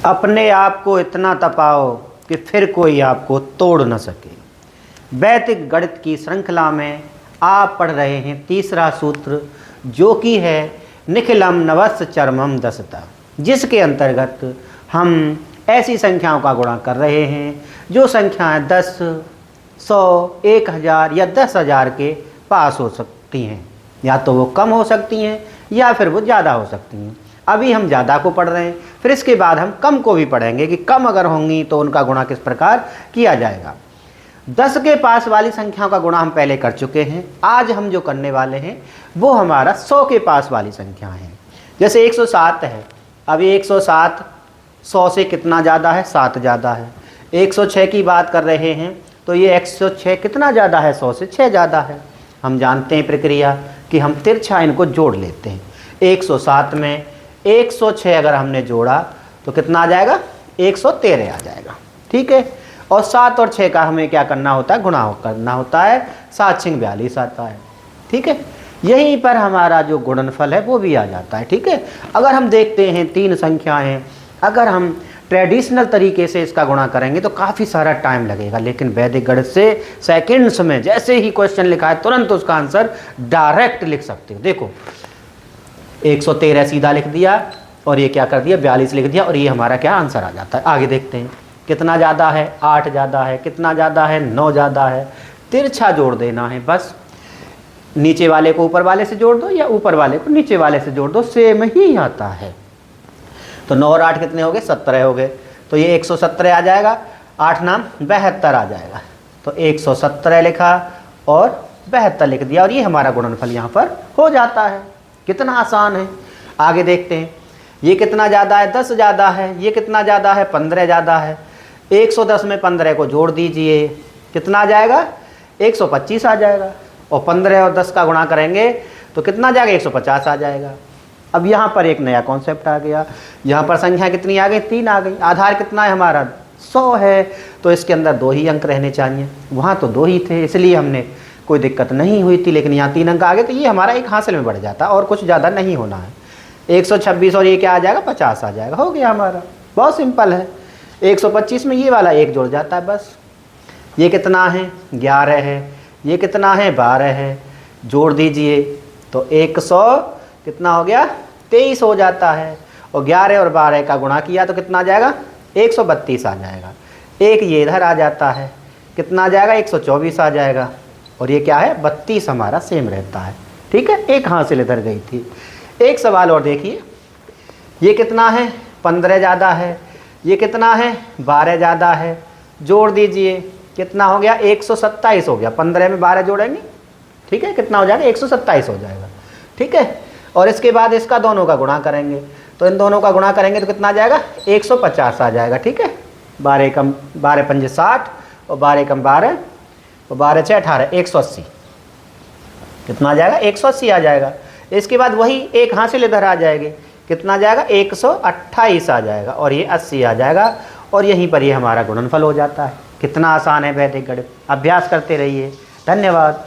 अपने आप को इतना तपाओ कि फिर कोई आपको तोड़ न सके। वैदिक गणित की श्रृंखला में आप पढ़ रहे हैं तीसरा सूत्र, जो कि है निखिलम नवस्य चरमम दसता, जिसके अंतर्गत हम ऐसी संख्याओं का गुणा कर रहे हैं जो संख्याएं 10, 100, 1000 या 10,000 के पास हो सकती हैं। या तो वो कम हो सकती हैं या फिर वो ज़्यादा हो सकती हैं। अभी हम ज़्यादा को पढ़ रहे हैं, फिर इसके बाद हम कम को भी पढ़ेंगे कि कम अगर होंगी तो उनका गुणा किस प्रकार किया जाएगा। 10 के पास वाली संख्याओं का गुणा हम पहले कर चुके हैं। आज हम जो करने वाले हैं वो हमारा 100 के पास वाली संख्या है। जैसे 107 है, अभी 107 100 से कितना ज़्यादा है? 7 ज़्यादा है। 106 की बात कर रहे हैं तो ये 106 कितना ज़्यादा है? 100 से 6 ज़्यादा है। हम जानते हैं प्रक्रिया कि हम तिरछा इनको जोड़ लेते हैं। 107 में 106 अगर हमने जोड़ा तो कितना आ जाएगा? 113 आ जाएगा। ठीक है। और 7 और 6 का हमें क्या करना होता है? गुणा करना होता है। 7 6 42 आता है। ठीक है। यहीं पर हमारा जो गुणनफल है वो भी आ जाता है। ठीक है। अगर हम देखते हैं 3 संख्याएं, अगर हम ट्रेडिशनल तरीके से इसका गुणा करेंगे तो काफ़ी सारा टाइम लगेगा, लेकिन वैदिक गणित से सेकंड्स में जैसे ही क्वेश्चन लिखा है तुरंत उसका आंसर डायरेक्ट लिख सकते हो। देखो 113 सीधा लिख दिया और ये क्या कर दिया? 42 लिख दिया और ये हमारा क्या आंसर आ जाता है। आगे देखते हैं कितना ज़्यादा है? 8 ज़्यादा है। कितना ज़्यादा है? 9 ज़्यादा है। तिरछा जोड़ देना है बस। नीचे वाले को ऊपर वाले से जोड़ दो या ऊपर वाले को नीचे वाले से जोड़ दो, सेम ही आता है। तो 9 और 8 कितने हो गए? 17 हो गए। तो ये 117 आ जाएगा। 8 नाम 72 आ जाएगा। तो 117 लिखा और 72 लिख दिया और ये हमारा गुणनफल यहाँ पर हो जाता है। कितना आसान है। आगे देखते हैं ये कितना ज़्यादा है? 10 ज़्यादा है। ये कितना ज़्यादा है? 15 ज़्यादा है। 110 में 15 को जोड़ दीजिए, कितना आ जाएगा? 125 आ जाएगा। और 15 और 10 का गुणा करेंगे तो कितना जाएगा? 150 आ जाएगा। अब यहाँ पर एक नया कॉन्सेप्ट आ गया। यहाँ पर संख्या कितनी आ गई? 3 आ गई। आधार कितना है हमारा? 100 है। तो इसके अंदर 2 ही अंक रहने चाहिए। वहाँ तो 2 ही थे, इसलिए हमने कोई दिक्कत नहीं हुई थी, लेकिन यहाँ 3 अंक आ गए तो ये हमारा एक हासिल में बढ़ जाता और कुछ ज़्यादा नहीं होना है। 126 और ये क्या आ जाएगा? 50 आ जाएगा। हो गया हमारा। बहुत सिंपल है। 125 में ये वाला 1 जुड़ जाता है बस। ये कितना है? 11 है। ये कितना है? 12 है। जोड़ दीजिए तो 100 कितना हो गया? 23 हो जाता है। और 11 और 12 का गुणा किया तो कितना आ जाएगा? 132 आ जाएगा। एक ये इधर आ जाता है, कितना आ जाएगा? 124 आ जाएगा। और ये क्या है? 32 हमारा सेम रहता है। ठीक है। एक हासिल इधर गई थी। एक सवाल और देखिए, ये कितना है? 15 ज़्यादा है। ये कितना है? 12 ज़्यादा है। जोड़ दीजिए, कितना हो गया? 127 हो गया। 15 में 12 जोड़ेंगे, ठीक है, कितना हो जाएगा? 127 हो जाएगा। ठीक है। और इसके बाद इसका दोनों का गुणा करेंगे तो इन दोनों का गुणा करेंगे तो कितना आ जाएगा? 150 आ जाएगा। ठीक है। 12 कम 12 पंजे 60 और 12 कम 12 और 12 6 18, 180 कितना आ जाएगा? 180 आ जाएगा। इसके बाद वही एक हासिल इधर आ जाएगी, कितना आ जाएगा? 128 आ जाएगा और ये 80 आ जाएगा। और यहीं पर ये हमारा गुणनफल हो जाता है। कितना आसान है वैदिक गणित। अभ्यास करते रहिए। धन्यवाद।